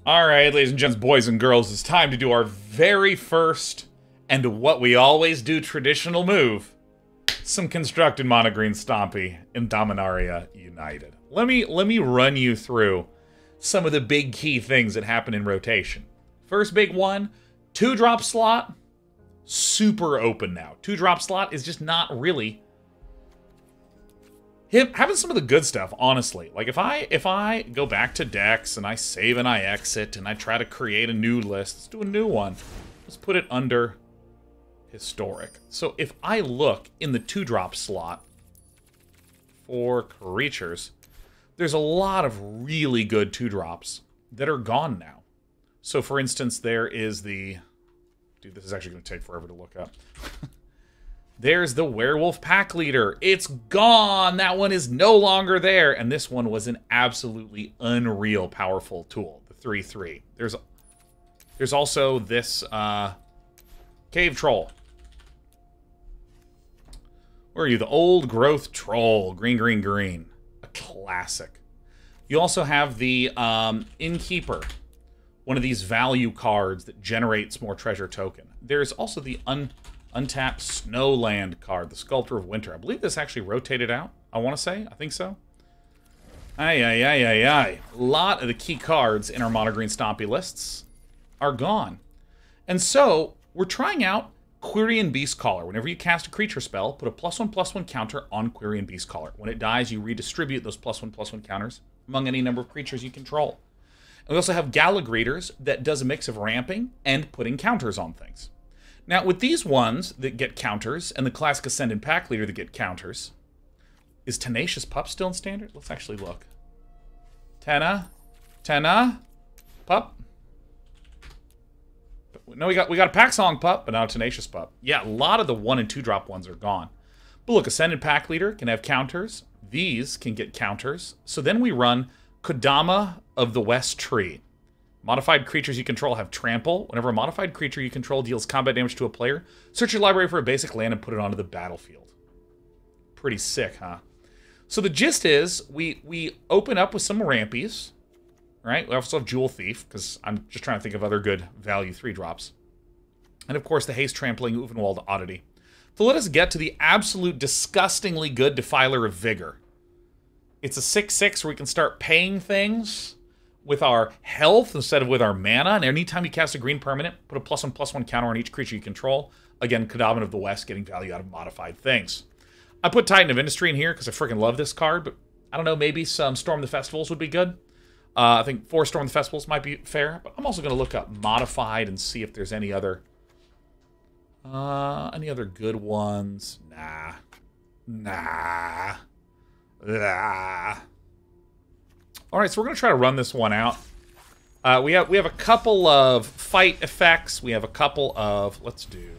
Alright, ladies and gents, boys and girls, it's time to do our very first, and what we always do, traditional move. Some constructed Monogreen Stompy in Dominaria United. Let me run you through some of the big key things that happen in rotation. First big one, 2-drop slot, super open now. 2-drop slot is just not really having some of the good stuff, honestly. Like, if I go back to decks, and I save and I exit, and I try to create a new list, let's do a new one. Let's put it under historic. So if I look in the 2-drop slot for creatures, there's a lot of really good 2-drops that are gone now. So for instance, there is the... Dude, this is actually going to take forever to look up. There's the Werewolf Packleader. It's gone. That one is no longer there. And this one was an absolutely unreal powerful tool. The 3/3. There's also this Cave Troll. Where are you? The Old Growth Troll. Green, green, green. A classic. You also have the Innkeeper. One of these value cards that generates more treasure token. There's also the Untapped Snowland card, the Sculptor of Winter. I believe this actually rotated out, I want to say. I think so. Aye. A lot of the key cards in our Monogreen Stompy lists are gone. And so, we're trying out Quirion Beastcaller. Whenever you cast a creature spell, put a +1/+1 counter on Quirion Beastcaller. When it dies, you redistribute those +1/+1 counters among any number of creatures you control. And we also have Gala Greeters that does a mix of ramping and putting counters on things. Now, with these ones that get counters, and the classic Ascendant Packleader that get counters, is Tenacious Pup still in Standard? Let's actually look. Tenna, Pup. No, we got a Pack Song Pup, but not a Tenacious Pup. Yeah, a lot of the 1- and 2-drop ones are gone. But look, Ascendant Packleader can have counters. These can get counters. So then we run Kodama of the West Tree. Modified creatures you control have trample. Whenever a modified creature you control deals combat damage to a player, search your library for a basic land and put it onto the battlefield. Pretty sick, huh? So the gist is, we open up with some rampies, right? We also have Jewel Thief, because I'm just trying to think of other good value 3-drops. And of course, the haste trampling Ulvenwald Oddity. To let us get to the absolute disgustingly good Defiler of Vigor. It's a 6/6 where we can start paying things with our health instead of with our mana, and anytime you cast a green permanent, put a +1/+1 counter on each creature you control. Again, Kodama of the West getting value out of modified things. I put Titan of Industry in here because I freaking love this card, but I don't know, maybe some Storm the Festivals would be good. I think 4 Storm the Festivals might be fair, but I'm also going to look up modified and see if there's any other good ones. Nah. Alright, so we're going to try to run this one out. We have a couple of fight effects. We have a couple of... Let's do...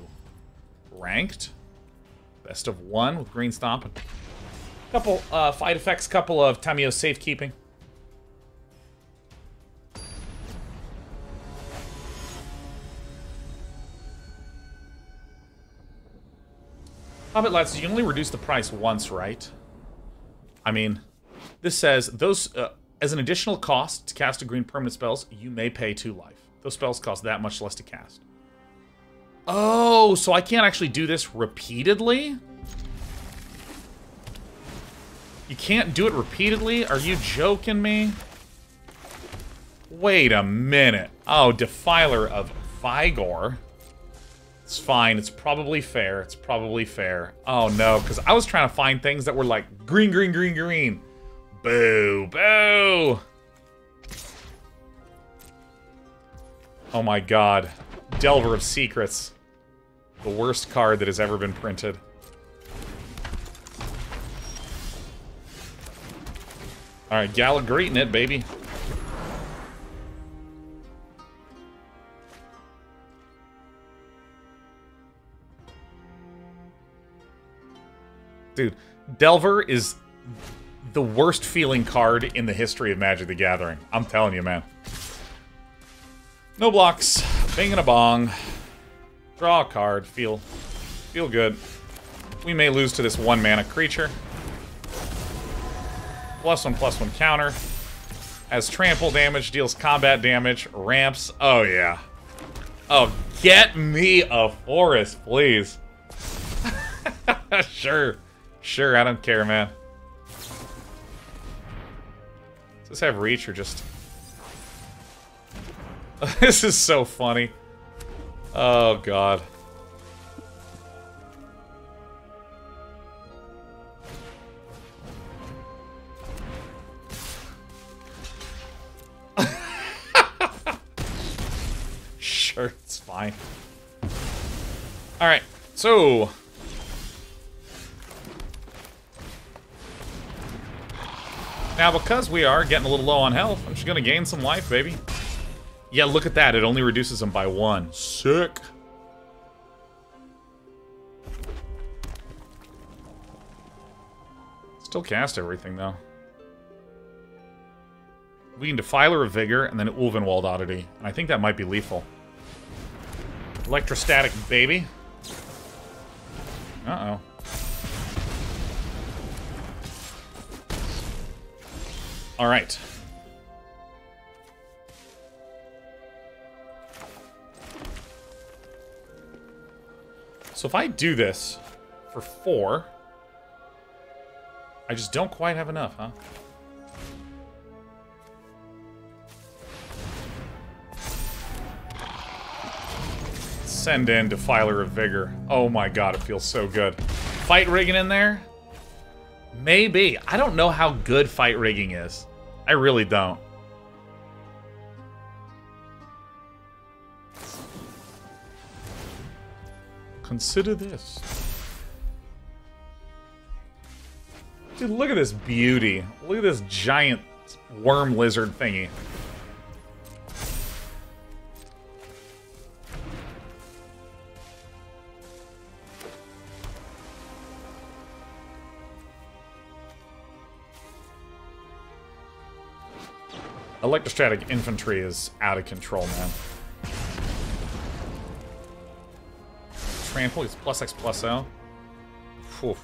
Ranked. Best of 1 with Green Stomp. A couple fight effects. Couple of Tamiyo Safekeeping. Hobbit Lights, you can only reduce the price once, right? I mean, this says those... as an additional cost to cast a green permanent spells, you may pay 2 life. Those spells cost that much less to cast. Oh, so I can't actually do this repeatedly? You can't do it repeatedly? Are you joking me? Wait a minute. Oh, Defiler of Vigor. It's fine. It's probably fair. It's probably fair. Oh, no, because I was trying to find things that were like green, green, green, green. Boo! Boo! Oh my god. Delver of Secrets. The worst card that has ever been printed. Alright, Gala Greeting it, baby. Dude, Delver is... the worst feeling card in the history of Magic the Gathering. I'm telling you, man. No blocks. Bing and a bong. Draw a card. Feel good. We may lose to this 1-mana creature. +1/+1 counter. As trample damage, deals combat damage, ramps. Oh, yeah. Oh, get me a forest, please. Sure. Sure, I don't care, man. Does this have reach or just... This is so funny. Oh, God. Sure, it's fine. Alright, so... Now, because we are getting a little low on health, I'm just gonna gain some life, baby. Yeah, look at that. It only reduces them by 1. Sick. Still cast everything, though. We can Defiler of Vigor, and then Ulvenwald Oddity. And I think that might be lethal. Electrostatic, baby. Uh-oh. Alright. So if I do this for 4, I just don't quite have enough, huh? Send in Defiler of Vigor. Oh my god, it feels so good. Fight rigging in there? Maybe. I don't know how good fight rigging is. I really don't. Consider this. Dude, look at this beauty. Look at this giant worm lizard thingy. Electrostatic infantry is out of control, man. Trample is +X+O. Whew.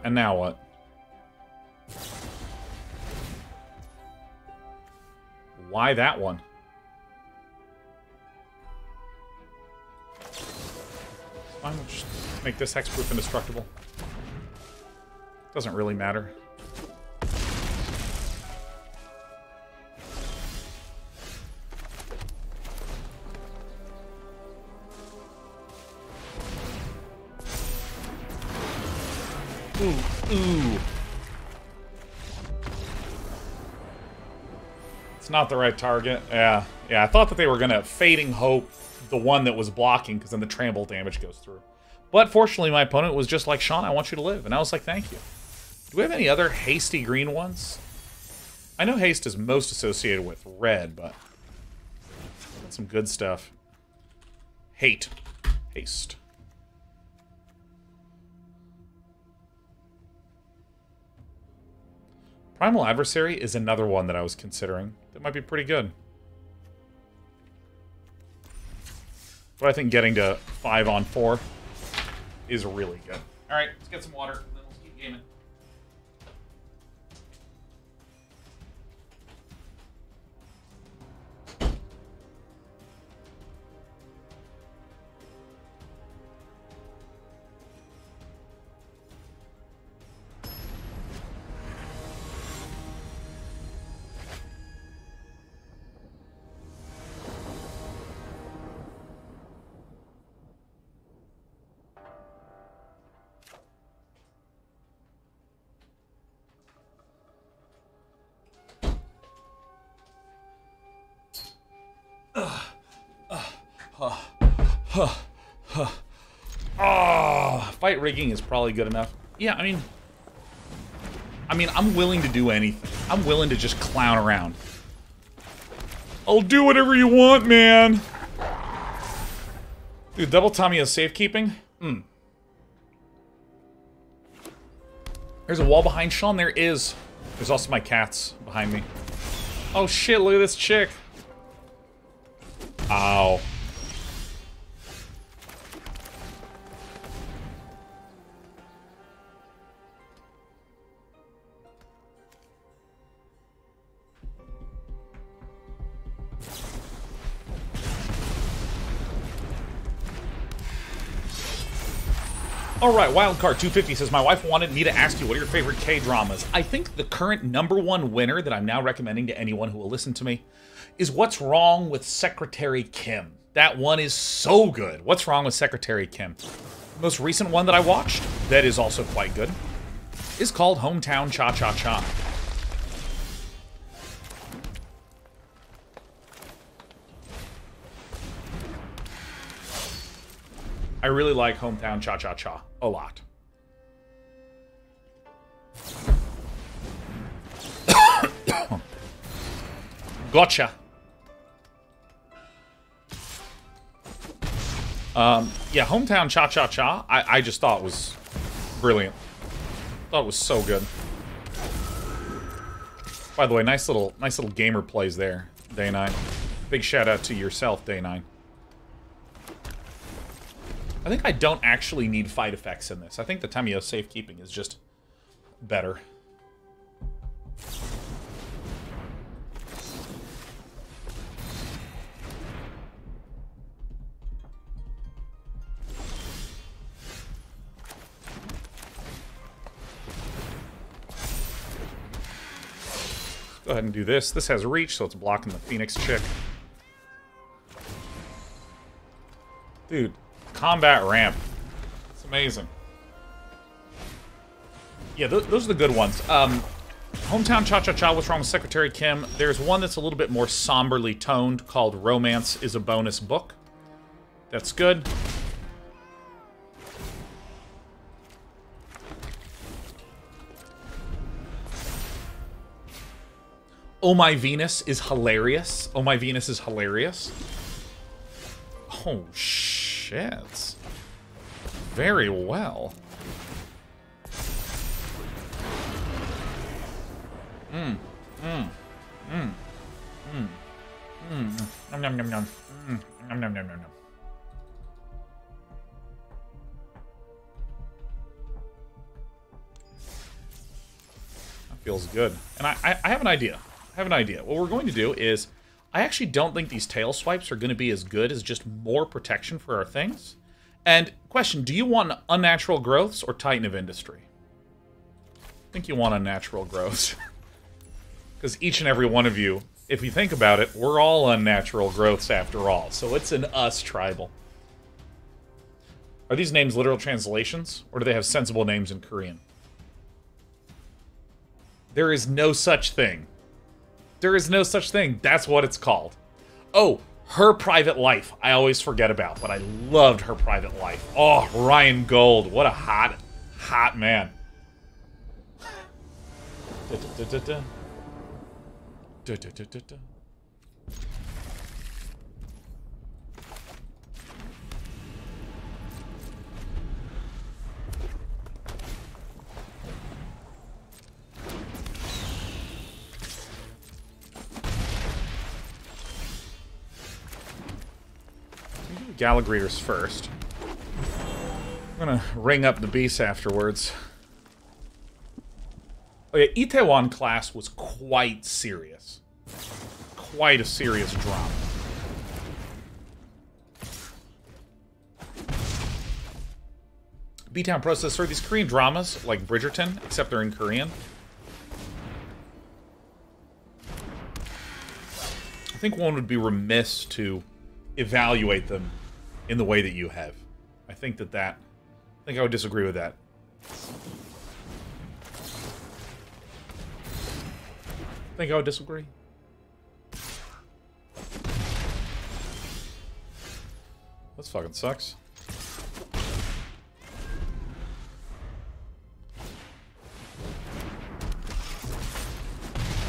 And now what? Why that one? Fine, we'll just make this hexproof indestructible. Doesn't really matter. Ooh. It's not the right target. Yeah, I thought that they were gonna Fading Hope the one that was blocking, because then the trample damage goes through. But fortunately, my opponent was just like, Sean, I want you to live. And I was like, thank you. Do we have any other hasty green ones? I know haste is most associated with red, but that's some good stuff. Haste. Primal Adversary is another one that I was considering. That might be pretty good. But I think getting to 5-on-4 is really good. Alright, let's get some water, and then we'll keep gaming. Fight rigging is probably good enough. Yeah, I mean, I'm willing to do anything. I'm willing to just clown around. I'll do whatever you want, man. Dude, double Tamiyo safekeeping? There's a wall behind Sean. There is. There's also my cats behind me. Oh shit, look at this chick. Ow. Alright, Wildcard250 says, my wife wanted me to ask you what are your favorite K-dramas. I think the current #1 winner that I'm now recommending to anyone who will listen to me is What's Wrong with Secretary Kim. That one is so good. What's Wrong with Secretary Kim? The most recent one that I watched, that is also quite good, is called Hometown Cha-Cha-Cha. I really like Hometown Cha-Cha-Cha a lot. Gotcha. Yeah, Hometown Cha-Cha-Cha, I just thought was brilliant. Thought it was so good. By the way, nice little gamer plays there, Day9. Big shout out to yourself, Day9. I think I don't actually need fight effects in this. I think the Tamiyo Safekeeping is just better. Go ahead and do this. This has reach, so it's blocking the Phoenix chick. Dude. Combat ramp. It's amazing. Yeah, those are the good ones. Hometown Cha-Cha-Cha, What's Wrong with Secretary Kim? There's one that's a little bit more somberly toned called Romance is a Bonus Book. That's good. Oh My Venus is hilarious. Oh My Venus is hilarious. Oh, shit. Very well. Nom nom nom nom. Nom nom nom nom nom. That feels good. And I have an idea. What we're going to do is, I actually don't think these tail swipes are going to be as good as just more protection for our things. And question, do you want unnatural growths or Titan of Industry? I think you want unnatural growths. Because each and every one of you, if you think about it, we're all unnatural growths after all. So it's an us tribal. Are these names literal translations? Or do they have sensible names in Korean? There is no such thing. There is no such thing. That's what it's called. Oh, Her Private Life. I always forget about, but I loved Her Private Life. Oh, Ryan Gold. What a hot, hot man. Gala Greeters first. I'm gonna ring up the beast afterwards. Oh yeah, Itaewon class was quite serious. Quite a serious drama. B-Town Pro says, sir, these Korean dramas, like Bridgerton, except they're in Korean. I think one would be remiss to evaluate them in the way that you have. I think I would disagree with that. I think I would disagree. This fucking sucks.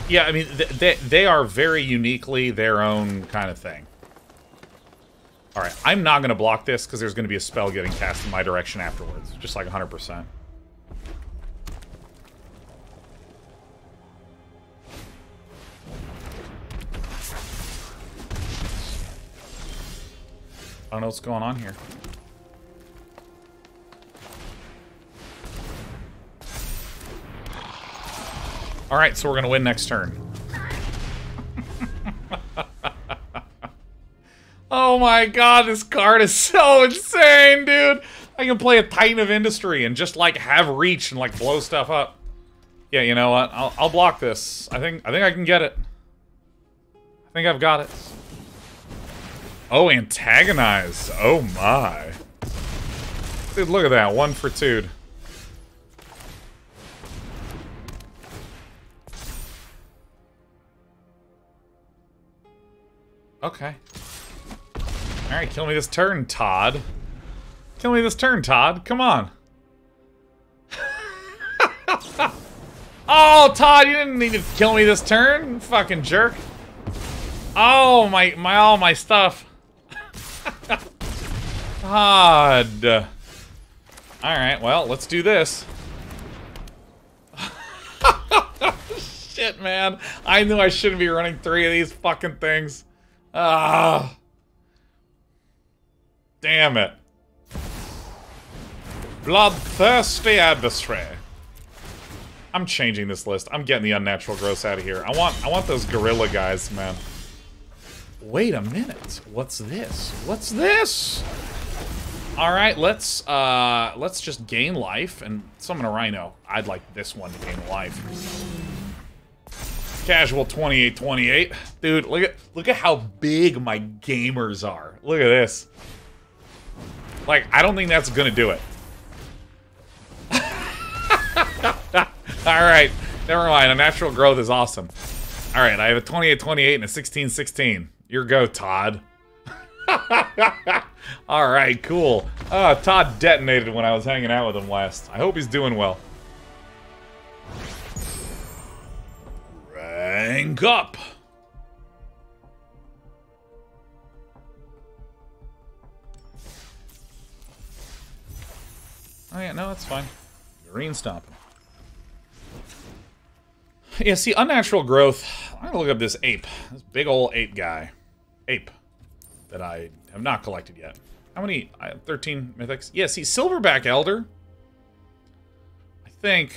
Yeah, I mean, they are very uniquely their own kind of thing. Alright, I'm not going to block this because there's going to be a spell getting cast in my direction afterwards. Just like 100%. I don't know what's going on here. Alright, so we're going to win next turn. Oh my god, this card is so insane, dude! I can play a Titan of Industry and just, like, have reach and, like, blow stuff up. Yeah, you know what? I'll block this. I think I can get it. I think I've got it. Oh, antagonize. Oh, my. Dude, look at that. 1 for 2. Okay. Alright, kill me this turn, Todd. Kill me this turn, Todd. Come on. Oh, Todd, you didn't need to kill me this turn, fucking jerk. Oh, all my stuff. Todd. Alright, well, let's do this. Shit, man. I knew I shouldn't be running 3 of these fucking things. Ah. Damn it. Bloodthirsty adversary. I'm changing this list. I'm getting the unnatural growths out of here. I want those gorilla guys, man. Wait a minute. What's this? What's this? Alright, let's just gain life and summon a rhino. I'd like this one to gain life. Casual 2828. Dude, look at how big my gamers are. Look at this. Like, I don't think that's gonna do it. Alright, never mind. A natural growth is awesome. Alright, I have a 2828 and a 1616. Your go, Todd. Alright, cool. Todd detonated when I was hanging out with him last. I hope he's doing well. Rank up! Oh yeah, no, that's fine. Green Stompy. Yeah, see, unnatural growth. I'm gonna look up this ape. This big ol' ape guy. Ape. That I have not collected yet. How many? I have 13 mythics. Yeah, see, Silverback Elder. I think.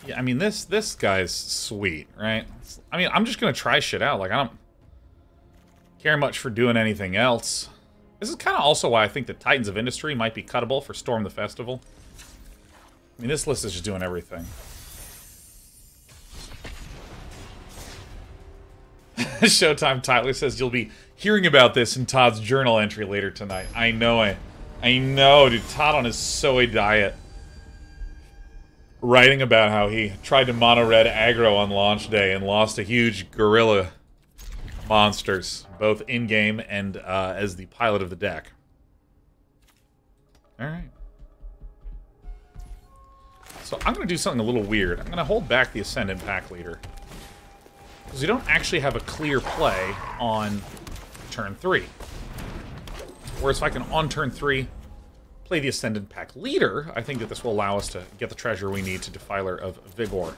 Yeah, I mean, this guy's sweet, right? I mean, I'm just gonna try shit out. Like, I don't care much for doing anything else. This is kind of also why I think the Titans of Industry might be cuttable for Storm the Festival. I mean, this list is just doing everything. Showtime Tyler says you'll be hearing about this in Todd's journal entry later tonight. I know, dude. Todd on his soy diet. Writing about how he tried to mono-red aggro on launch day and lost a huge gorilla monsters, both in-game and as the pilot of the deck. Alright. So I'm going to do something a little weird. I'm going to hold back the Ascendant Packleader. Because we don't actually have a clear play on turn 3. Whereas if I can, on turn 3, play the Ascendant Packleader, I think that this will allow us to get the treasure we need to Defiler of Vigor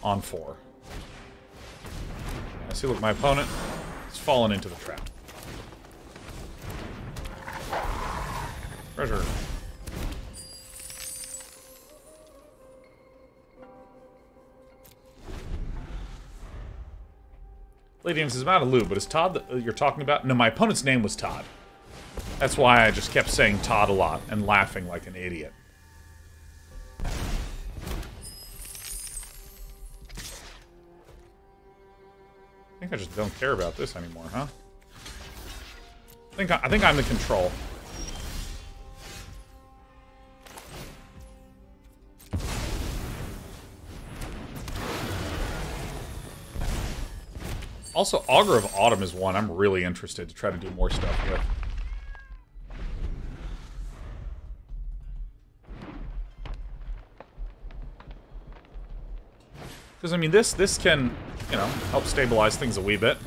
on 4. I see, look, my opponent has fallen into the trap. Treasure. Lady James is about a loot, but is Todd that you're talking about? No, my opponent's name was Todd. That's why I just kept saying Todd a lot and laughing like an idiot. I think I just don't care about this anymore, huh? I think I'm the control. Also, Augur of Autumn is one I'm really interested to try to do more stuff with. Because, I mean, this can, you know, help stabilize things a wee bit.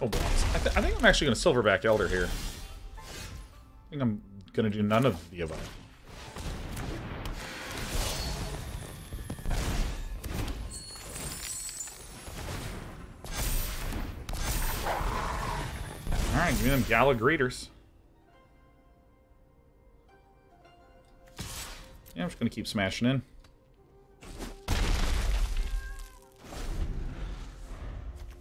Oh, blocks. I think I'm actually going to Silverback Elder here. I think I'm going to do none of the above. Alright, give me them Gala Greeters. Yeah, I'm just going to keep smashing in.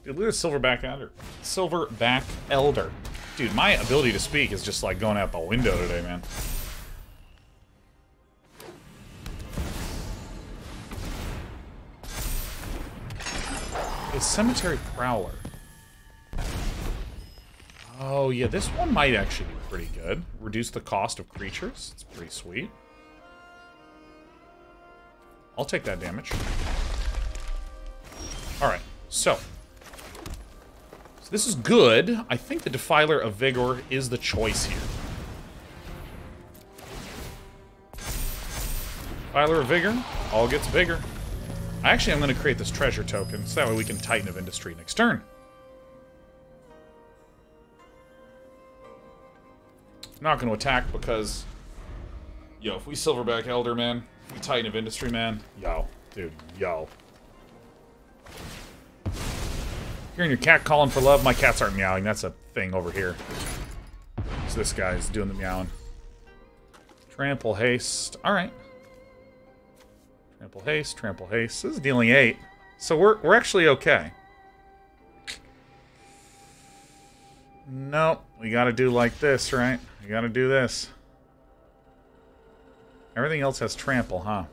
Dude, look at Silverback Elder. Silverback Elder. Dude, my ability to speak is just like going out the window today, man. A Cemetery Prowler. Oh, yeah, this one might actually be pretty good. Reduce the cost of creatures. It's pretty sweet. I'll take that damage. Alright, so this is good. I think the Defiler of Vigor is the choice here. Defiler of Vigor, all gets bigger. Actually, I'm going to create this treasure token, so that way we can Titan of Industry next turn. I'm not going to attack because, yo, if we Silverback Elder, man, if we Titan of Industry, man, yo, dude, yo. Hearing your cat calling for love, my cats aren't meowing. That's a thing over here. So this guy's doing the meowing. Trample haste. All right. Trample haste. Trample haste. This is dealing 8, so we're actually okay. Nope. We got to do like this, right? We got to do this. Everything else has trample, huh?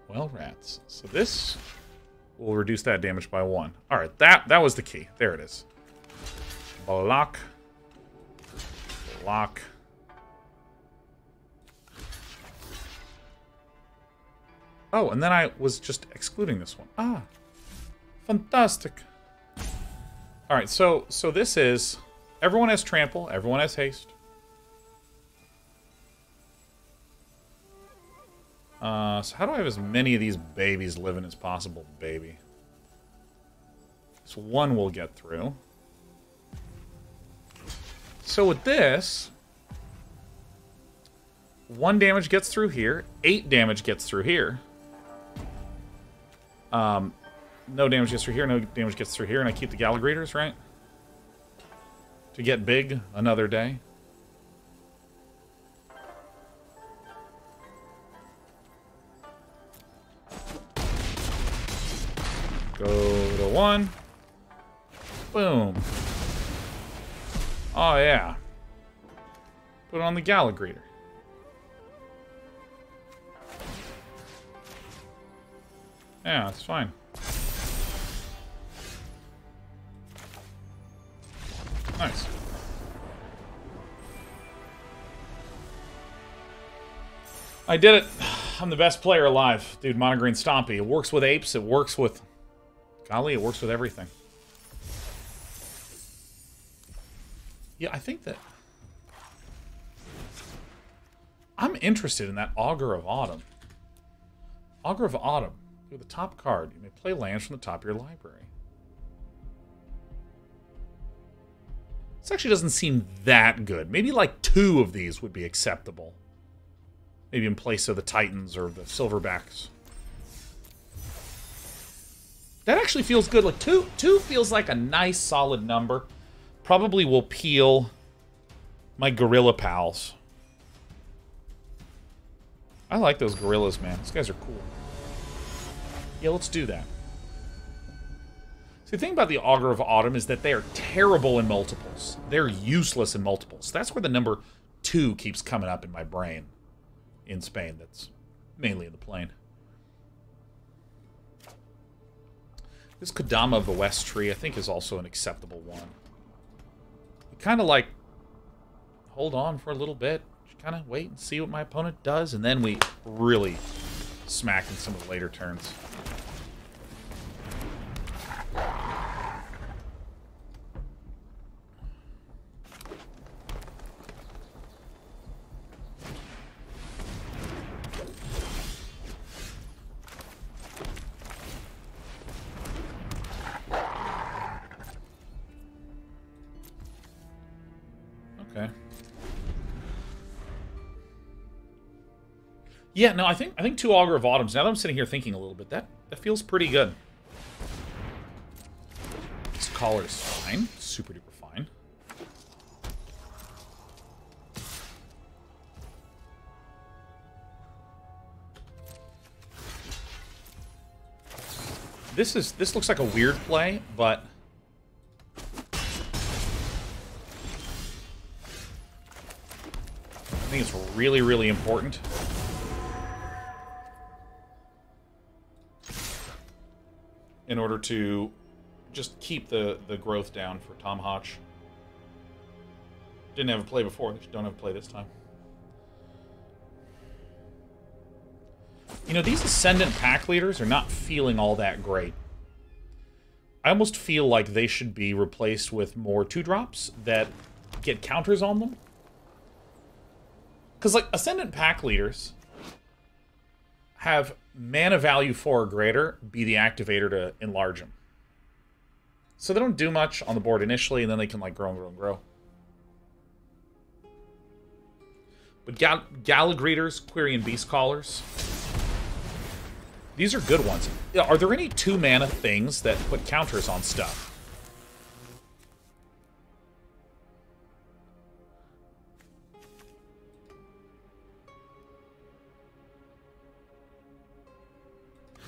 Well, rats. So this will reduce that damage by 1. Alright, that was the key. There it is. Block. Block. Oh, and then I was just excluding this one. Ah. Fantastic. Alright, so this is... Everyone has trample. Everyone has haste. So how do I have as many of these babies living as possible, baby? So one will get through. So with this, 1 damage gets through here, 8 damage gets through here. No damage gets through here, no damage gets through here, and I keep the Gala Greeters, right? To get big another day. Go to 1. Boom. Oh, yeah. Put on the Gala Greeter. Yeah, that's fine. Nice. I did it. I'm the best player alive. Dude, Monogreen Stompy. It works with apes. It works with... Golly, it works with everything. Yeah, I think that... I'm interested in that Augur of Autumn. Augur of Autumn. With the top card, you may play lands from the top of your library. This actually doesn't seem that good. Maybe like 2 of these would be acceptable. Maybe in place of the Titans or the Silverbacks. That actually feels good. Like 2 feels like a nice solid number. Probably will peel my gorilla pals. I like those gorillas, man. These guys are cool. Yeah, let's do that. See, the thing about the Augur of Autumn is that they are terrible in multiples. They're useless in multiples. That's where the number 2 keeps coming up in my brain. In Spain, that's mainly in the plane. This Kodama of the West tree, I think, is also an acceptable one. You kind of like hold on for a little bit, just kind of wait and see what my opponent does, and then we really smack in some of the later turns. Okay. Yeah, no, I think 2 Augur of Autumns. Now that I'm sitting here thinking a little bit, that feels pretty good. This collar is fine. Super duper fine. This looks like a weird play, but I think it's really, really important. In order to just keep the growth down for Tom Hodge. Didn't have a play before, they just don't have a play this time. You know, these Ascendant Packleaders are not feeling all that great. I almost feel like they should be replaced with more 2-drops that get counters on them. Because, like, Ascendant Packleaders have mana value 4 or greater be the activator to enlarge them. So they don't do much on the board initially, and then they can, like, grow and grow and grow. But Gala Greeters, Quirion Beastcallers, these are good ones. Are there any 2-mana things that put counters on stuff?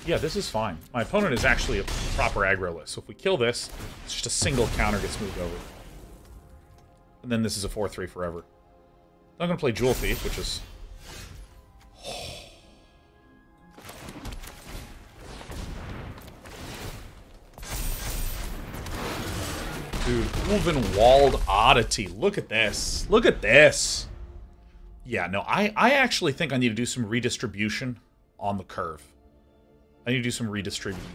Yeah, this is fine. My opponent is actually a proper aggro list. So if we kill this, it's just a single counter gets moved over. And then this is a 4/3 forever. I'm going to play Jewel Thief, which is... Dude, Ulvenwald Oddity. Look at this. Look at this. Yeah, no, I actually think I need to do some redistribution on the curve. I need to do some redistributing.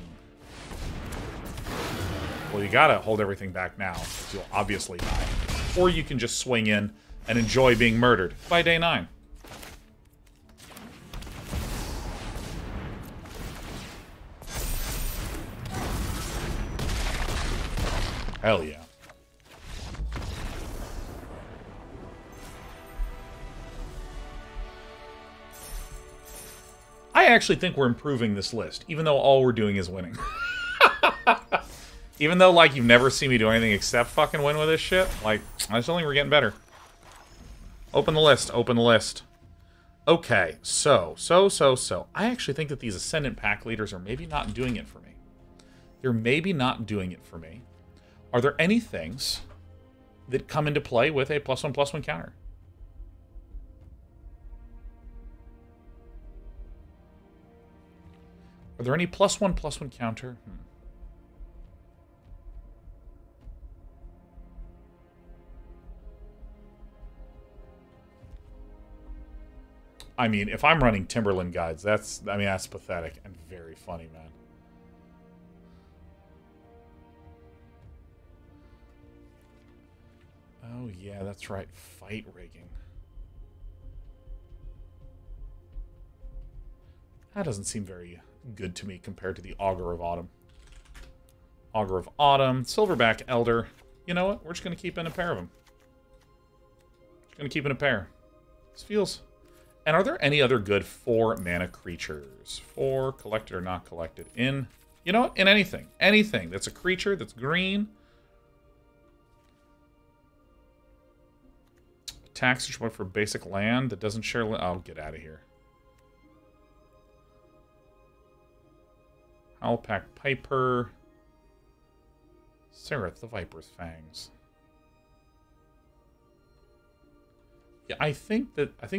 Well, you gotta hold everything back now, because you'll obviously die. Or you can just swing in and enjoy being murdered by day 9. Hell yeah. I actually think we're improving this list, even though all we're doing is winning. Even though, like, you've never seen me do anything except fucking win with this shit, like, I just don't think we're getting better. Open the list, open the list. Okay, so. I actually think that these Ascendant Packleaders are maybe not doing it for me. They're maybe not doing it for me. Are there any things that come into play with a +1/+1 counter? Are there any +1/+1 counter? I mean, if I'm running Timberland guides, that's pathetic and very funny, man. Oh yeah, that's right, fight rigging. That doesn't seem very good to me compared to the Augur of Autumn. Augur of Autumn, Silverback Elder. You know what? We're just going to keep in a pair of them. Just going to keep in a pair. This feels... And are there any other good 4-mana creatures? 4 collected or not collected? In... You know what? In anything. Anything that's a creature that's green. Tax for basic land that doesn't share... Oh, get out of here. Howlpack Piper. Sereth, the Viper's Fangs. Yeah, I think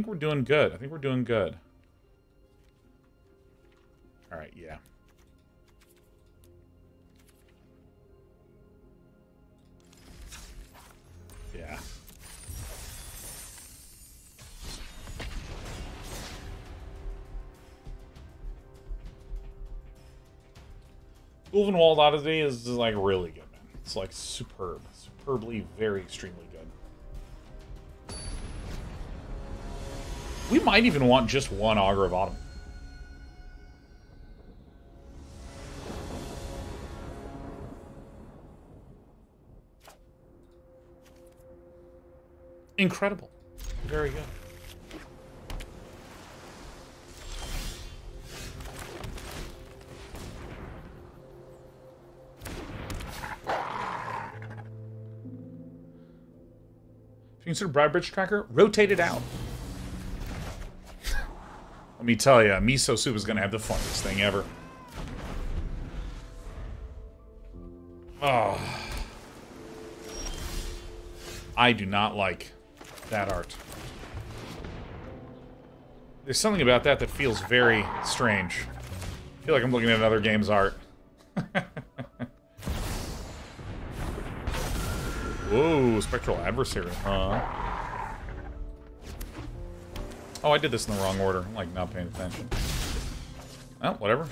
we're doing good. I think we're doing good. Alright, yeah. Yeah. Ulvenwald Oddity is like really good, man. It's like superb. Superbly, very extremely good. We might even want just one Augur of Autumn. Incredible. Very good. If you consider Bribridge Tracker, rotate it out. Let me tell you, miso soup is going to have the funniest thing ever. Oh. I do not like that art. There's something about that that feels very strange. I feel like I'm looking at another game's art. Whoa, Spectral Adversary, huh? Oh, I did this in the wrong order. I'm, like, not paying attention. Oh, whatever.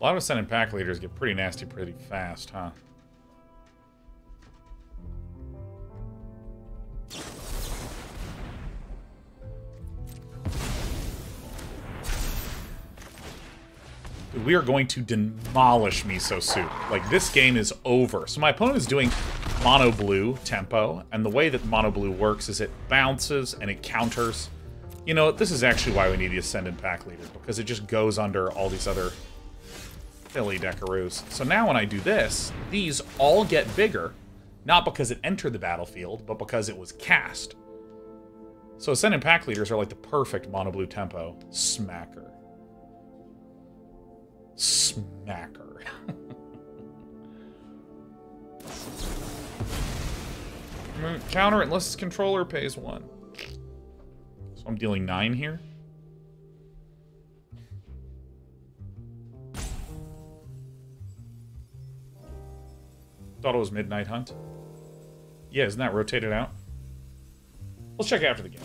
A lot of Ascendant Packleaders get pretty nasty pretty fast, huh? We are going to demolish Miso Soup. Like, this game is over. So my opponent is doing mono blue tempo, and the way that mono blue works is it bounces and it counters. You know, this is actually why we need the Ascendant Packleader, because it just goes under all these other Philly Deckaroos. So now when I do this, these all get bigger, not because it entered the battlefield, but because it was cast. So Ascendant Packleaders are like the perfect mono blue tempo smacker. Smacker. Counter it unless its controller pays 1. So I'm dealing 9 here. Thought it was Midnight Hunt. Yeah, isn't that rotated out? Let's check after the game.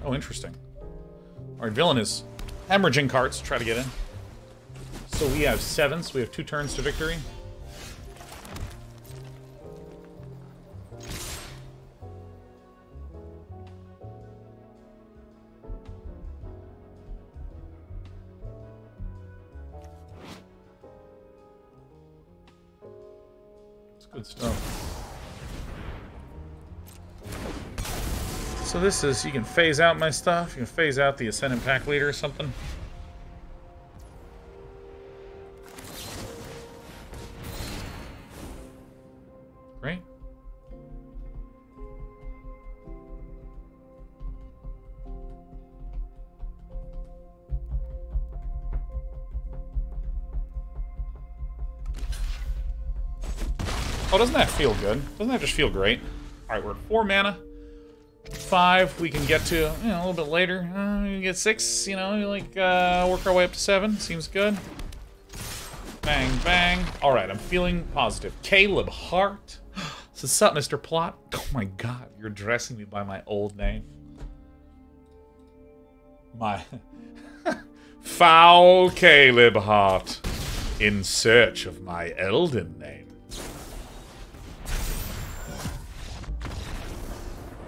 Oh, interesting. Alright, villain is hemorrhaging cards to try to get in. So we have 7, so we have 2 turns to victory. It's good stuff. So this is, you can phase out my stuff. You can phase out the Ascendant Packleader or something. Great. Oh, doesn't that feel good? Doesn't that just feel great? Alright, we're at 4 mana. 5 we can get to, you know, a little bit later. We can get 6, you know, like, work our way up to 7. Seems good. Bang, bang. Alright, I'm feeling positive. Caleb Hart. So what's up, Mr. Plot? Oh my god, you're addressing me by my old name. My... Foul Caleb Hart. In search of my Elden name.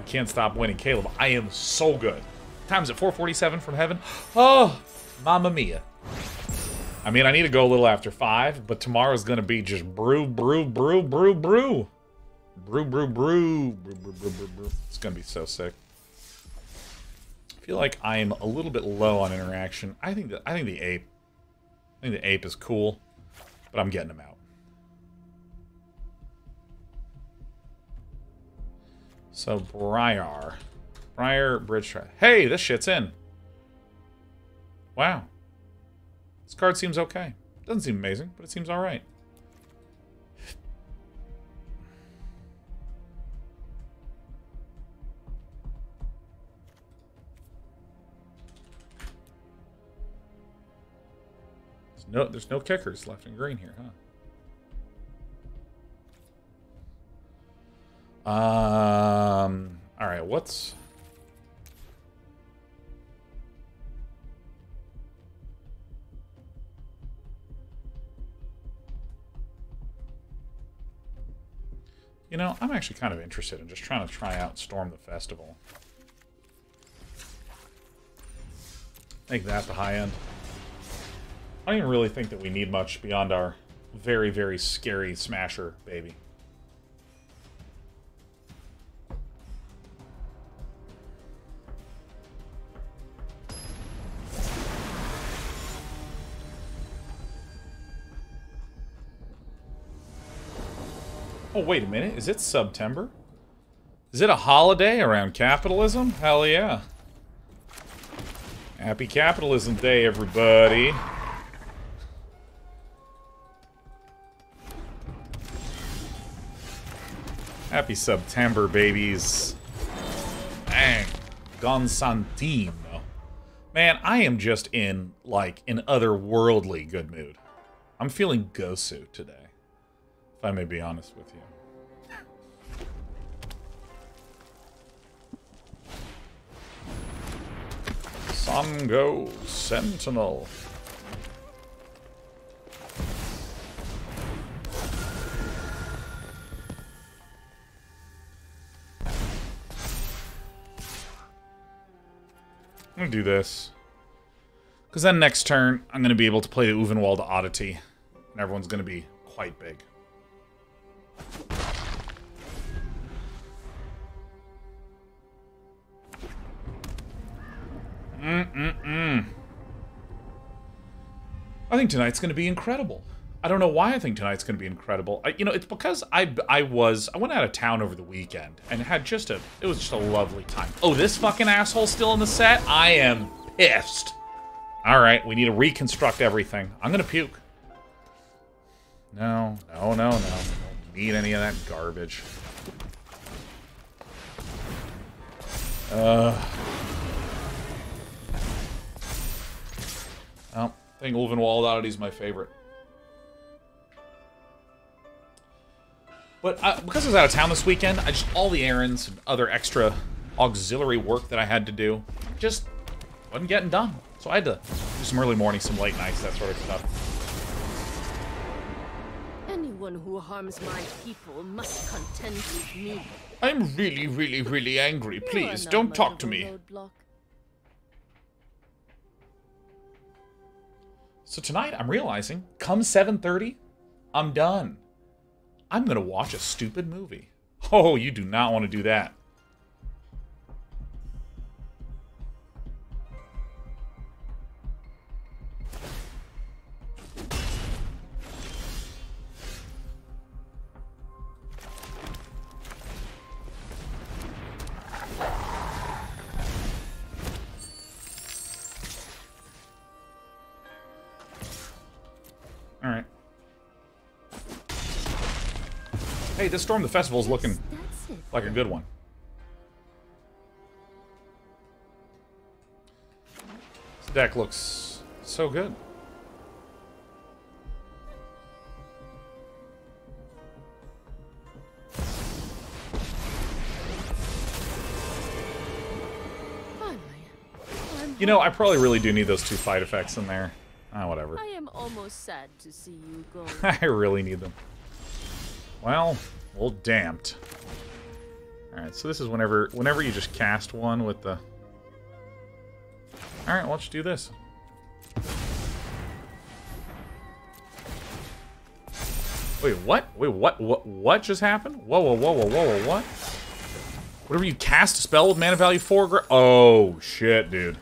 Can't stop winning. Caleb, I am so good. Time's at 4:47 from heaven. Oh, mamma mia. I mean, I need to go a little after 5, but tomorrow's gonna be just brew, brew, brew, brew, brew. Brew, brew, brew, brew, brew, brew, brew, brew. It's gonna be so sick. I feel like I'm a little bit low on interaction. I think the ape is cool, but I'm getting him out. So, Briar, Bridge Trap. Hey, this shit's in. Wow. This card seems okay. Doesn't seem amazing, but it seems alright. There's no kickers left in green here, huh? Alright, what's... You know, I'm actually kind of interested in just trying to try out Storm the Festival. Make that the high end. I don't even really think that we need much beyond our very, very scary Smasher baby. Oh, wait a minute. Is it September? Is it a holiday around capitalism? Hell yeah. Happy Capitalism Day, everybody. Happy September, babies. Dang. Gonsantin. Man, I am just in, like, an otherworldly good mood. I'm feeling Gosu today, if I may be honest with you. Sango Sentinel. I'm gonna do this. Because then next turn, I'm gonna be able to play the Ulvenwald Oddity. And everyone's gonna be quite big. I think tonight's gonna be incredible. I don't know why I think tonight's gonna be incredible. You know, it's because I went out of town over the weekend and had it was just a lovely time. Oh, this fucking asshole's still in the set? I am pissed. Alright, we need to reconstruct everything. I'm gonna puke. No. I don't need any of that garbage. Oh, I think Ulvenwald Oddity is my favorite. But because I was out of town this weekend, all the errands and other extra auxiliary work that I had to do just wasn't getting done. So I had to do some early mornings, some late nights, that sort of stuff. Anyone who harms my people must contend with me. I'm really, really, really angry. Please, don't talk to me. So tonight, I'm realizing, come 7:30, I'm done. I'm gonna watch a stupid movie. Oh, you do not want to do that. Alright. Hey, this Storm the Festival is looking like a good one. This deck looks so good. You know, I probably really do need those 2 fight effects in there. Ah, whatever. I am almost sad to see you go. I really need them. Well, damped. Alright, so this is whenever you just cast one with the... Alright, let's do this. Wait, what? Wait, what just happened? Whoa, what? Whenever you cast a spell with mana value 4... Oh, shit, dude.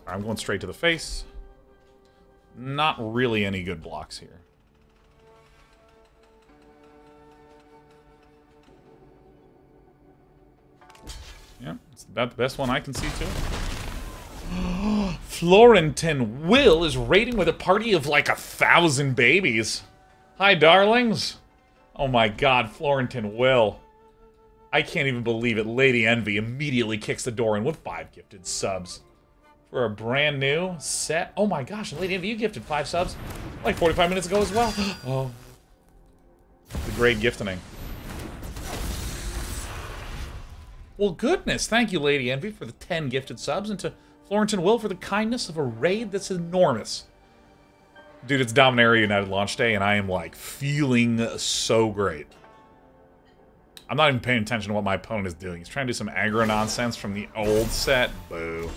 I'm going straight to the face. Not really any good blocks here. Yeah, it's about the best one I can see, too. Florentin Will is raiding with a party of like 1,000 babies. Hi, darlings. Oh my god, Florentin Will. I can't even believe it. Lady Envy immediately kicks the door in with 5 gifted subs. For a brand new set. Oh my gosh, Lady Envy, you gifted 5 subs like 45 minutes ago as well. Oh. The great gifting. Well, goodness. Thank you, Lady Envy, for the 10 gifted subs, and to Florentin Will for the kindness of a raid that's enormous. Dude, it's Dominaria United launch day, and I am, like, feeling so great. I'm not even paying attention to what my opponent is doing. He's trying to do some aggro nonsense from the old set. Boo.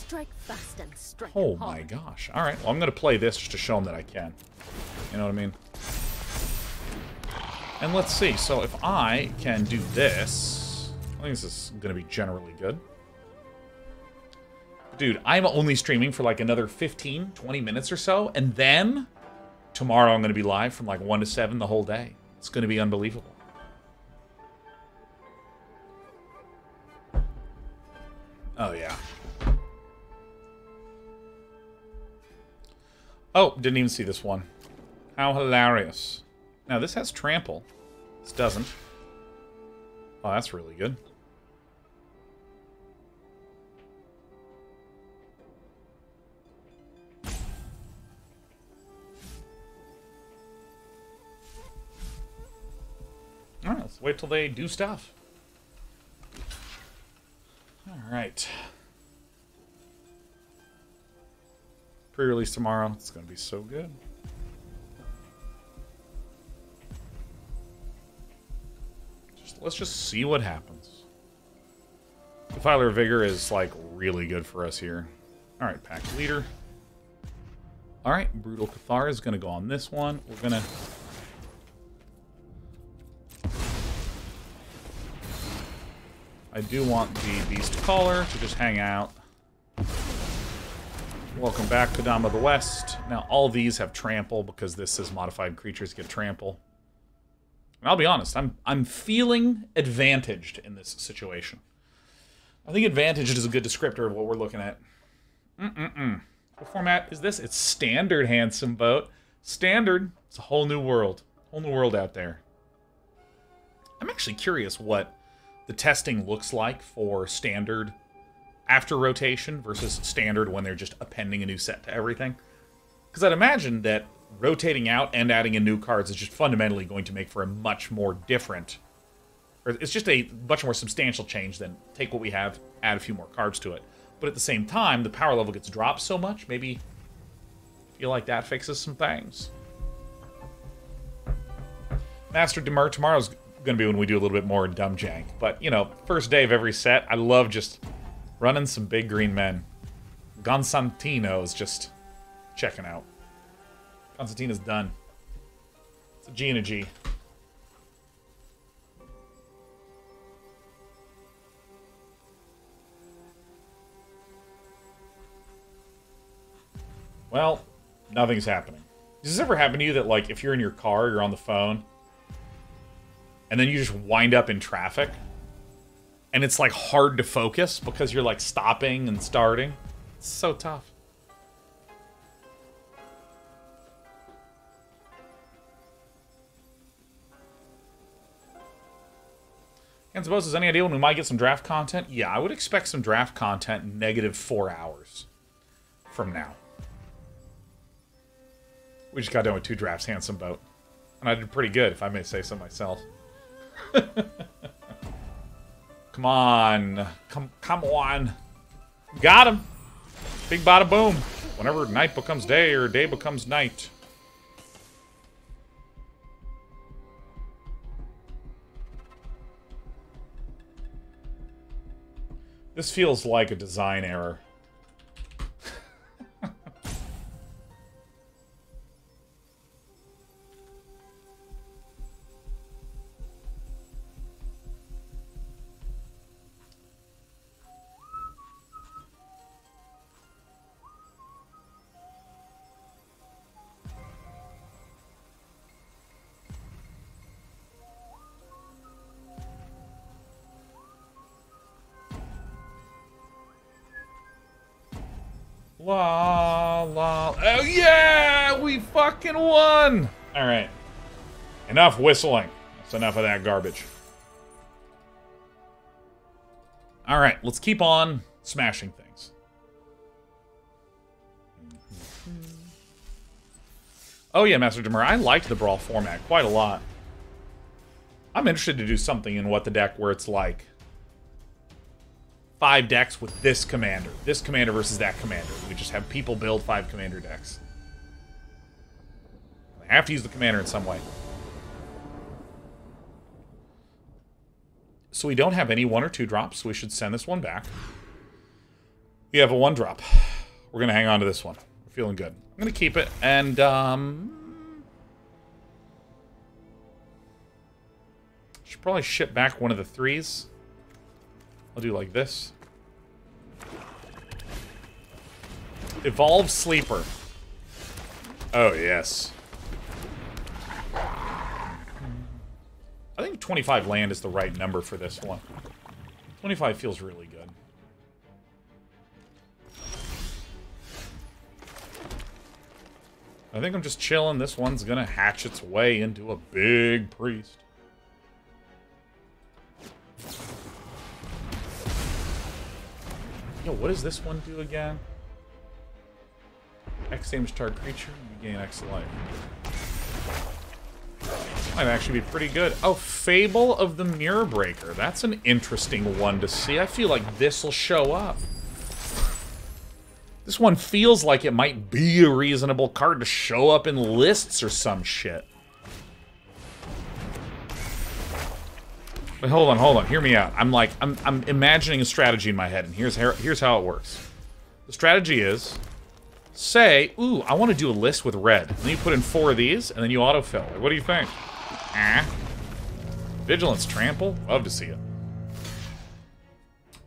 Strike fast and strike Oh hard. my gosh. Alright, well, I'm going to play this just to show him that I can. You know what I mean? And let's see. So if I can do this... I think this is going to be generally good. Dude, I'm only streaming for like another 15, 20 minutes or so. And then tomorrow I'm going to be live from like 1 to 7 the whole day. It's going to be unbelievable. Oh, yeah. Oh, didn't even see this one. How hilarious. Now, this has trample. This doesn't. Oh, that's really good. Alright, let's wait till they do stuff. Alright. Pre-release tomorrow. It's going to be so good. Let's just see what happens. Defiler of Vigor is, like, really good for us here. Alright, Packleader. Alright, Brutal Cathar is going to go on this one. We're going to... I do want the Beastcaller to just hang out. Welcome back, Kodama of the West. Now, all these have trample because this says modified creatures get trample. And I'll be honest, I'm feeling advantaged in this situation. I think advantaged is a good descriptor of what we're looking at. What format is this? It's standard, handsome boat. Standard. It's a whole new world. Whole new world out there. I'm actually curious what the testing looks like for standard after rotation versus standard when they're just appending a new set to everything. Because I'd imagine that rotating out and adding in new cards is just fundamentally going to make for a much more different... Or it's just a much more substantial change than take what we have, add a few more cards to it. But at the same time, the power level gets dropped so much, maybe I feel like that fixes some things. Master Demur, tomorrow's going to be when we do a little bit more dumb jank. But, you know, first day of every set, I love just running some big green men. Gonzantino is just checking out. Constantina's done. It's a G and a G. Well, nothing's happening. Does this ever happen to you that, like, if you're in your car, you're on the phone, and then you just wind up in traffic, and it's, like, hard to focus because you're, like, stopping and starting? It's so tough. And suppose there's any idea when we might get some draft content? Yeah, I would expect some draft content -4 hours from now. We just got done with 2 drafts, handsome boat. And I did pretty good, if I may say so myself. Come on. Come on. Got him. Big bada boom. Whenever night becomes day or day becomes night. This feels like a design error. La la. Oh yeah! We fucking won! Alright. Enough whistling. That's enough of that garbage. Alright, let's keep on smashing things. Oh yeah, Master Demur, I liked the Brawl format quite a lot. I'm interested to do something in What the Deck where it's like 5 decks with this commander versus that commander. We just have people build 5 commander decks. I have to use the commander in some way. So we don't have any 1 or 2 drops, so we should send this one back. We have a 1 drop. We're going to hang on to this one. We're feeling good. I'm going to keep it, and should probably ship back one of the 3s. I'll do like this. Evolve Sleeper. Oh, yes. I think 25 land is the right number for this one. 25 feels really good. I think I'm just chilling. This one's gonna hatch its way into a big priest. Yo, what does this one do again? X damage target creature, you gain X life. Might actually be pretty good. Oh, Fable of the Mirror Breaker. That's an interesting one to see. I feel like this will show up. This one feels like it might be a reasonable card to show up in lists or some shit. But hold on, hear me out. I'm imagining a strategy in my head, and here's how it works. The strategy is, say, ooh, I want to do a list with red. And then you put in 4 of these, and then you autofill. Like, what do you think? Vigilance Trample? Love to see it.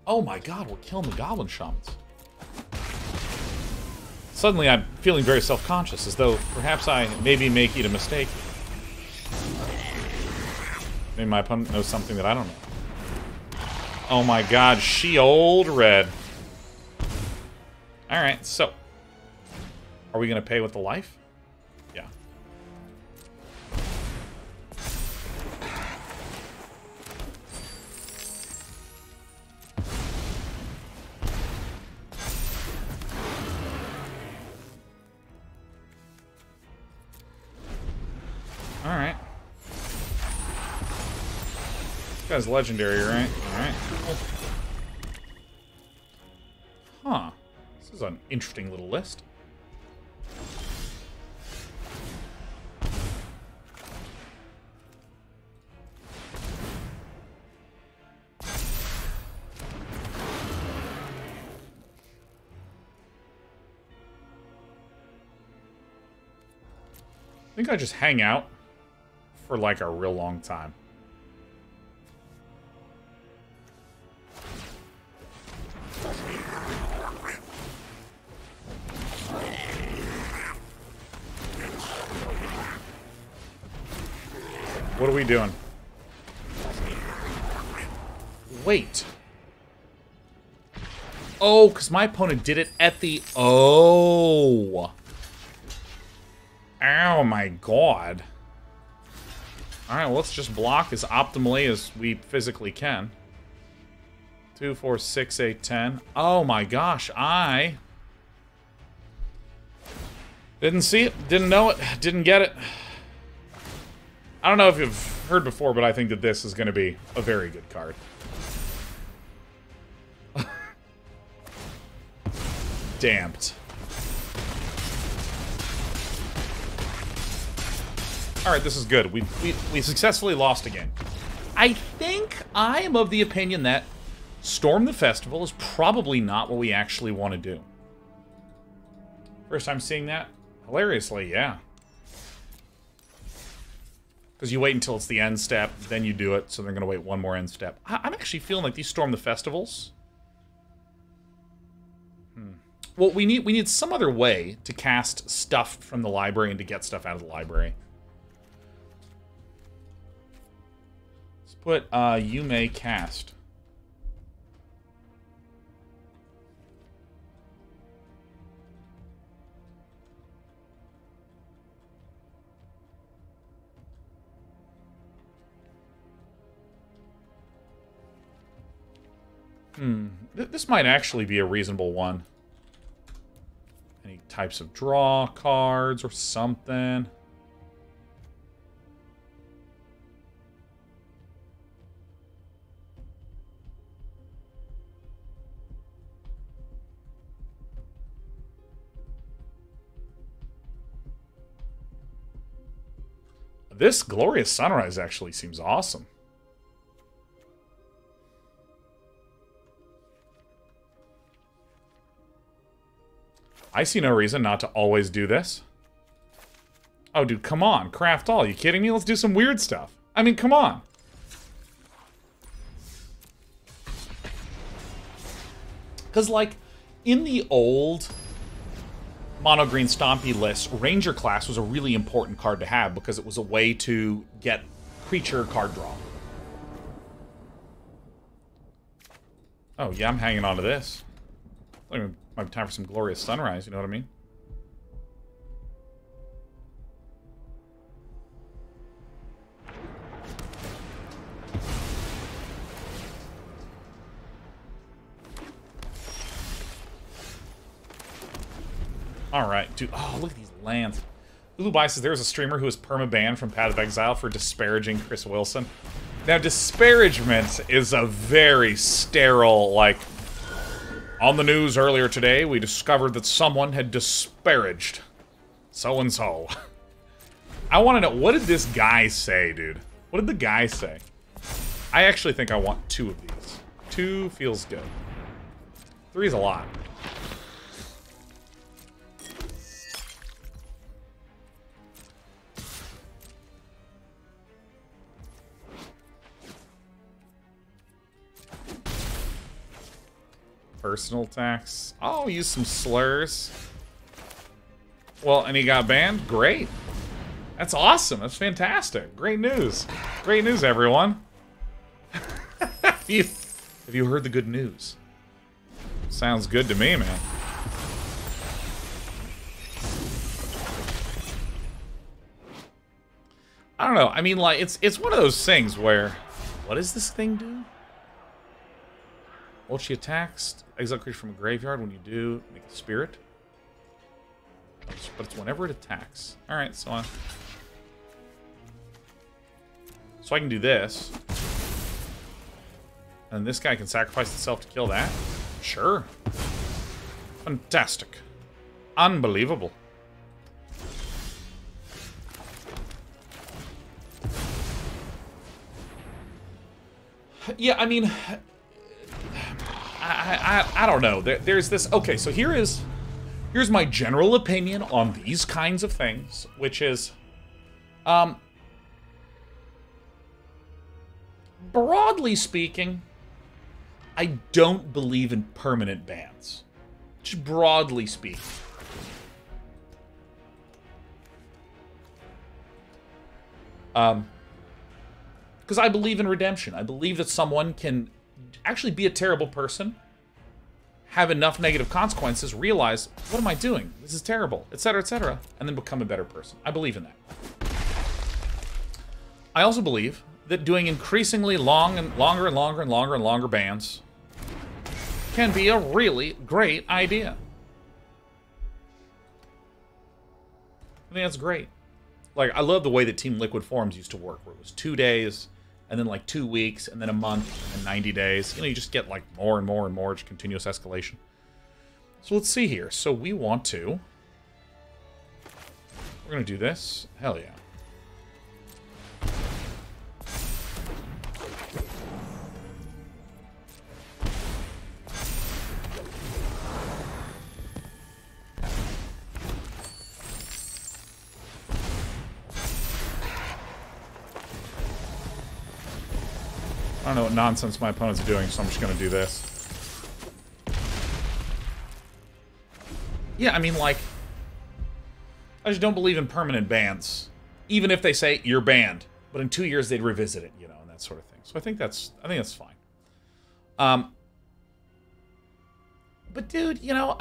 Oh my god, we're killing the Goblin Shamans. Suddenly I'm feeling very self-conscious, as though perhaps I may be making a mistake. Maybe my opponent knows something that I don't know. Oh my god, she old red. Alright, so. Are we going to pay with the life? Yeah. Alright. This guy's legendary, right? Alright. Huh. This is an interesting little list. I think I just hang out for like a real long time. What are we doing? Wait. Oh, because my opponent did it at the... Oh. Oh my god. Alright, well, let's just block as optimally as we physically can. 2, 4, 6, 8, 10. Oh my gosh, I didn't see it, didn't know it, didn't get it. I don't know if you've heard before, but I think that this is going to be a very good card. Damped. Alright, this is good. We successfully lost a game. I think I am of the opinion that Storm the Festival is probably not what we actually want to do. First time seeing that? Hilariously, yeah. Because you wait until it's the end step, then you do it, so they're going to wait one more end step. I'm actually feeling like these Storm the Festivals... Well, we need some other way to cast stuff from the library and to get stuff out of the library. Let's put, you may cast. This might actually be a reasonable one. Any types of draw cards or something. This Glorious Sunrise actually seems awesome. I see no reason not to always do this. Oh, dude, come on. Craft all. You kidding me? Let's do some weird stuff. I mean, come on. Because, like, in the old Monogreen Stompy list, Ranger class was a really important card to have because it was a way to get creature card draw. Oh, yeah, I'm hanging on to this. Might be time for some Glorious Sunrise, you know what I mean? Alright, dude. Oh, look at these lands. Ulubai says there's a streamer who was perma-banned from Path of Exile for disparaging Chris Wilson. Now, disparagement is a very sterile, like... On the news earlier today, we discovered that someone had disparaged so-and-so. I want to know, what did this guy say, dude? What did the guy say? I actually think I want 2 of these. 2 feels good. 3 is a lot. Personal attacks. Oh, use some slurs. Well, and he got banned? Great. That's awesome. That's fantastic. Great news. Great news, everyone. Have you heard the good news? Sounds good to me, man. I don't know. I mean, like, it's one of those things where... What does this thing do? Well, she attacks, exile creature from a graveyard. When you do, make a spirit. But it's whenever it attacks. Alright, so I can do this. And this guy can sacrifice itself to kill that? Sure. Fantastic. Unbelievable. Yeah, I mean... I don't know. There's this... Okay, so here's my general opinion on these kinds of things, which is... broadly speaking, I don't believe in permanent bans. Just broadly speaking. Because I believe in redemption. I believe that someone can actually be a terrible person, have enough negative consequences, realize, what am I doing? This is terrible, etc., and then become a better person. I believe in that. I also believe that doing increasingly longer bans can be a really great idea. I think that's great. Like, I love the way that Team Liquid Forums used to work, where it was 2 days, and then like 2 weeks, and then a month, and 90 days. You know, you just get like more and more and more, just continuous escalation. So let's see here. So we want to... We're gonna do this. Hell yeah. I don't know what nonsense my opponent's doing, so I'm just gonna do this. Yeah, I mean, like... I just don't believe in permanent bans. Even if they say, you're banned. But in 2 years, they'd revisit it, you know, and that sort of thing. So I think that's fine. But dude, you know,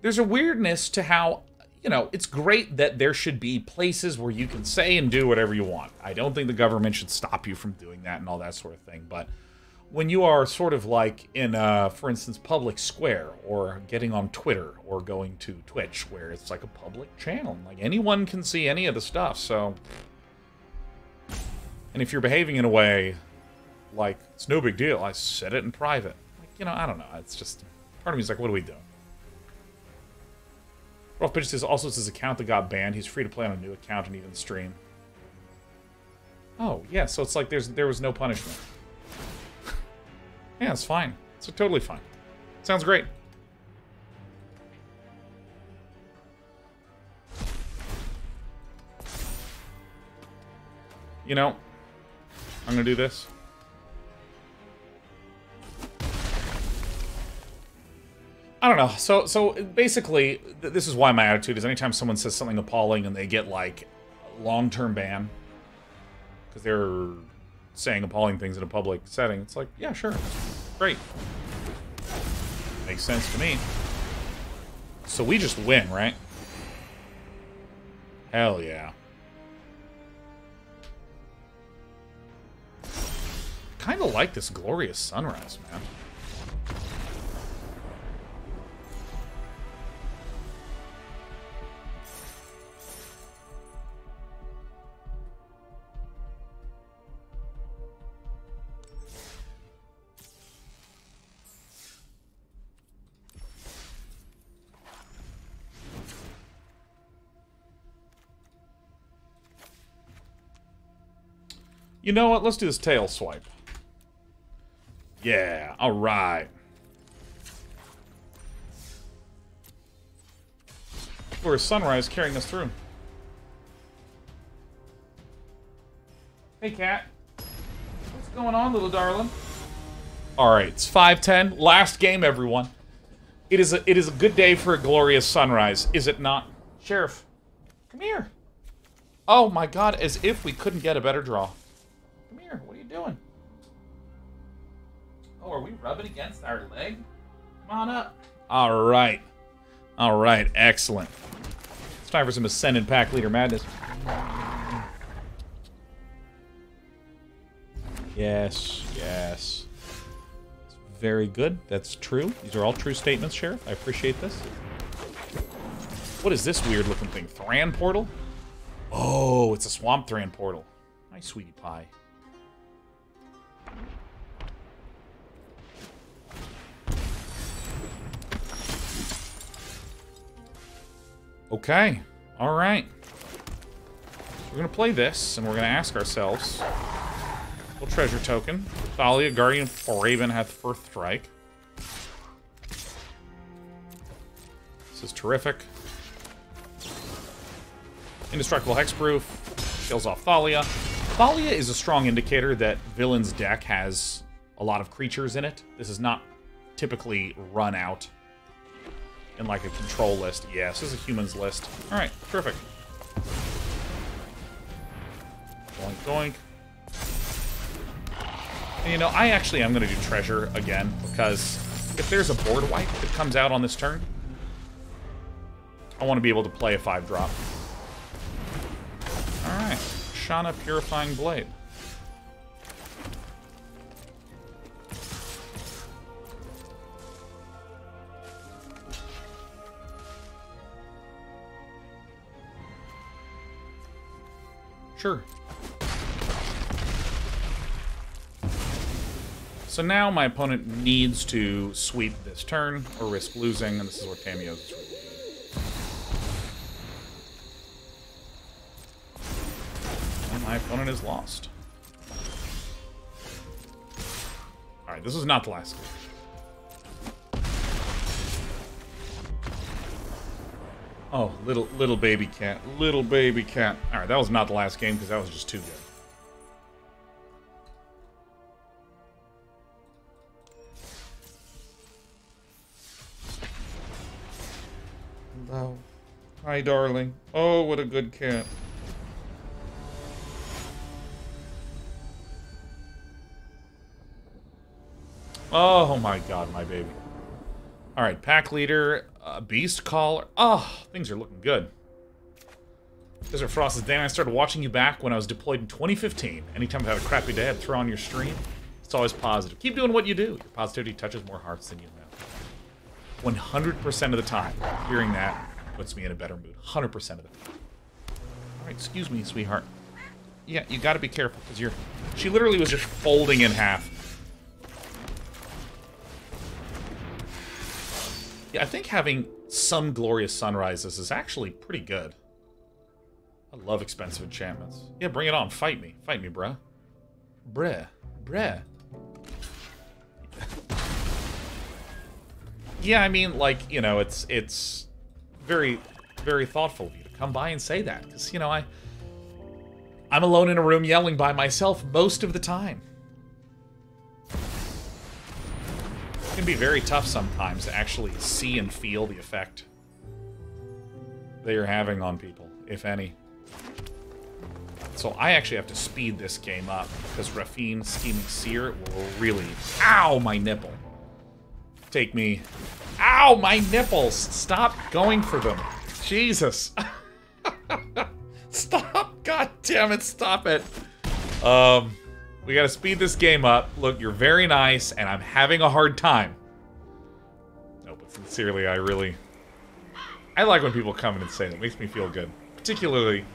there's a weirdness to how... You know, it's great that there should be places where you can say and do whatever you want. I don't think the government should stop you from doing that and all that sort of thing. But when you are sort of like in, for instance, public square, or getting on Twitter, or going to Twitch, where it's like a public channel, like anyone can see any of the stuff, so... And if you're behaving in a way like, it's no big deal, I said it in private. Like, you know, I don't know, it's just... Part of me is like, what are we doing? Rolf Pitch says, also it's his account that got banned. He's free to play on a new account and even stream. Oh, yeah, so it's like there was no punishment. Yeah, it's fine. It's totally fine. Sounds great. You know, I'm gonna do this. I don't know. So basically, this is why my attitude is anytime someone says something appalling and they get, like, a long-term ban, because they're saying appalling things in a public setting, it's like, yeah, sure. Great. Makes sense to me. So we just win, right? Hell yeah. Kind of like this glorious sunrise, man. You know what? Let's do this tail swipe. Yeah, alright. Or sunrise carrying us through. Hey, cat. What's going on, little darling? Alright, it's 5:10. Last game, everyone. It is a good day for a glorious sunrise, is it not? Sheriff, come here. Oh my god, as if we couldn't get a better draw. Come here, what are you doing? Oh, are we rubbing against our leg? Come on up. Alright. Alright, excellent. It's time for some Ascendant Packleader madness. Yes, yes. It's very good. That's true. These are all true statements, Sheriff. I appreciate this. What is this weird looking thing? Thran portal? Oh, it's a Swamp Thran portal. Hi, sweetie pie. Okay. Alright. We're going to play this, and we're going to ask ourselves... Little treasure token. Thalia, Guardian Raven hath first strike. This is terrific. Indestructible Hexproof. Kills off Thalia. Thalia is a strong indicator that Villain's deck has a lot of creatures in it. This is not typically run out in like a control list. Yeah, this is a humans list. Alright, terrific. Doink, doink. And, you know, I actually am going to do treasure again, because if there's a board wipe that comes out on this turn, I want to be able to play a 5-drop. Alright, Shana Purifying Blade. Sure. So now my opponent needs to sweep this turn, or risk losing, and this is what Tamiyo is really doing. And my opponent is lost. Alright, this is not the last game. Oh, little baby cat. Little baby cat. Alright, that was not the last game, because that was just too good. Oh, hi, darling. Oh, what a good cat. Oh my god, my baby. Alright, Packleader, Beastcaller. Oh, things are looking good. Desert Frost is Dan. I started watching you back when I was deployed in 2015. Anytime I've had a crappy day, I'd throw on your stream. It's always positive. Keep doing what you do. Your positivity touches more hearts than you know. 100% of the time, hearing that puts me in a better mood. 100% of the time. Alright, excuse me, sweetheart. Yeah, you gotta be careful, because you're... She literally was just folding in half. Yeah, I think having some glorious sunrises is actually pretty good. I love expensive enchantments. Yeah, bring it on. Fight me. Fight me, bruh. Bruh. Bruh. Yeah, I mean, like, you know, it's very, very thoughtful of you to come by and say that. Because, you know, I'm alone in a room yelling by myself most of the time. It can be very tough sometimes to actually see and feel the effect that you're having on people, if any. So I actually have to speed this game up, because Rafine Scheming Seer will really... Ow, my nipple. Take me... Ow, my nipples! Stop going for them. Jesus. Stop. God damn it, stop it. We gotta speed this game up. Look, you're very nice, and I'm having a hard time. No, but sincerely, I like when people come in and say that. It makes me feel good. Particularly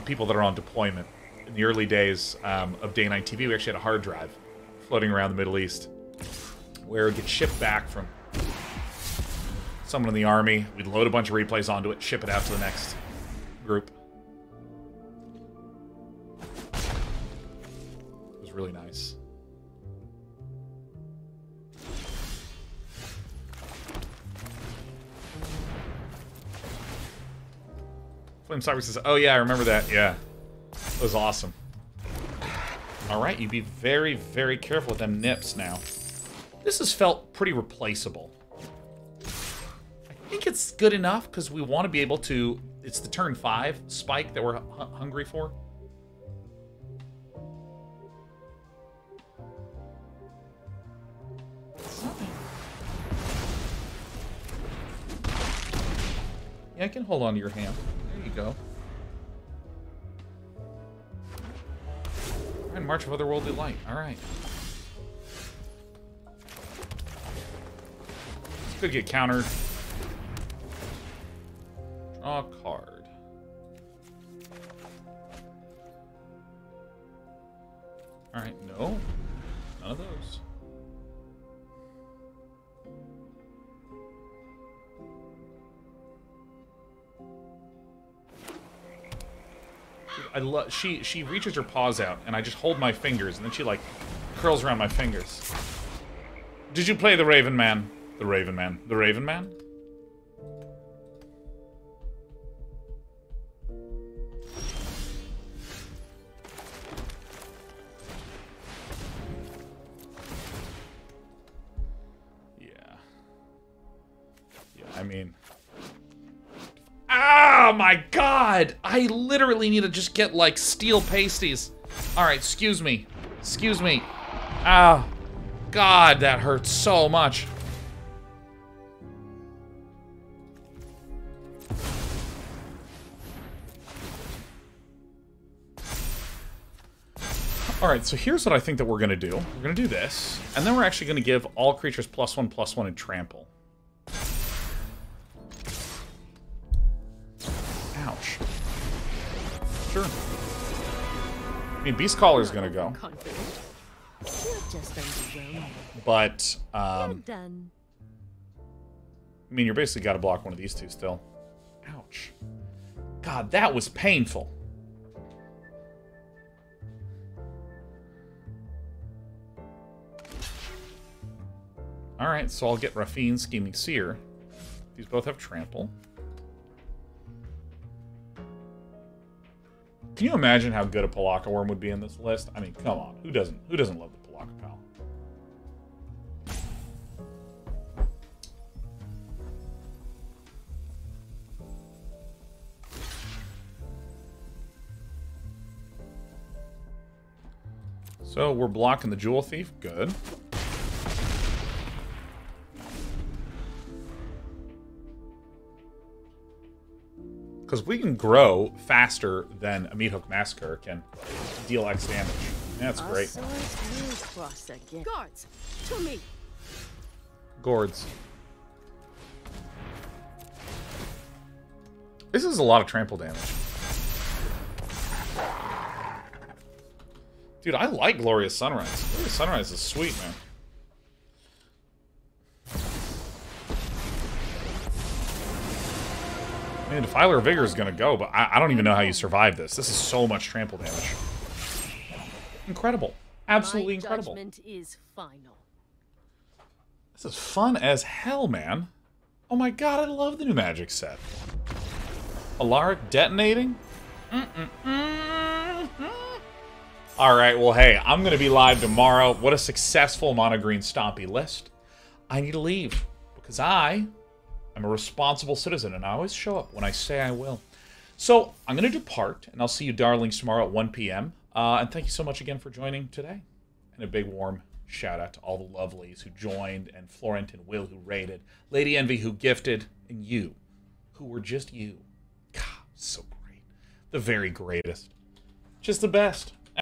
people that are on deployment. In the early days of Day 9 TV, we actually had a hard drive floating around the Middle East where it would get shipped back from someone in the army. We'd load a bunch of replays onto it, ship it out to the next group. really nice. Flame Cyber says, oh yeah, I remember that. Yeah. It was awesome. Alright, you be very, very careful with them nips now. This has felt pretty replaceable. I think it's good enough because we want to be able to... It's the turn 5 spike that we're hungry for. Yeah, I can hold on to your hand. There you go. Alright, March of Otherworldly Light. Alright. This could get countered. Draw a card. Alright, no. None of those. I love she reaches her paws out and I just hold my fingers and then she like curls around my fingers. Did you play the Raven Man? The Raven Man. The Raven Man? Yeah, I mean... Oh my god! I literally need to just get, like, steel pasties. Alright, excuse me. Excuse me. Ah. God, that hurts so much. Alright, so here's what I think that we're gonna do. We're gonna do this, and then we're actually gonna give all creatures +1/+1 and trample. Ouch. Sure. I mean, Beastcaller's gonna go. But, I mean, you're basically gotta block one of these two still. Ouch. God, that was painful. Alright, so I'll get Rafine, Scheming Seer. These both have trample. Can you imagine how good a Palaka Worm would be in this list? I mean, come on. Who doesn't love the Palaka Pal? So we're blocking the Jewel Thief. Good. Because we can grow faster than a Meathook Massacre can deal X damage. That's great. Guards, to me. Gourds. This is a lot of trample damage. Dude, I like Glorious Sunrise. Glorious Sunrise is sweet, man. I mean, Defiler of Vigor is going to go, but I don't even know how you survive this. This is so much trample damage. Incredible. Absolutely incredible. My judgment is final. This is fun as hell, man. Oh my god, I love the new Magic set. Alaric detonating? Alright, well, hey, I'm going to be live tomorrow. What a successful Monogreen Stompy list. I need to leave because I'm a responsible citizen, and I always show up when I say I will. So, I'm going to depart, and I'll see you darlings tomorrow at 1 p.m. And thank you so much again for joining today. And a big warm shout-out to all the lovelies who joined, and Florent and Will who rated, Lady Envy who gifted, and you, who were just you. God, so great. The very greatest. Just the best.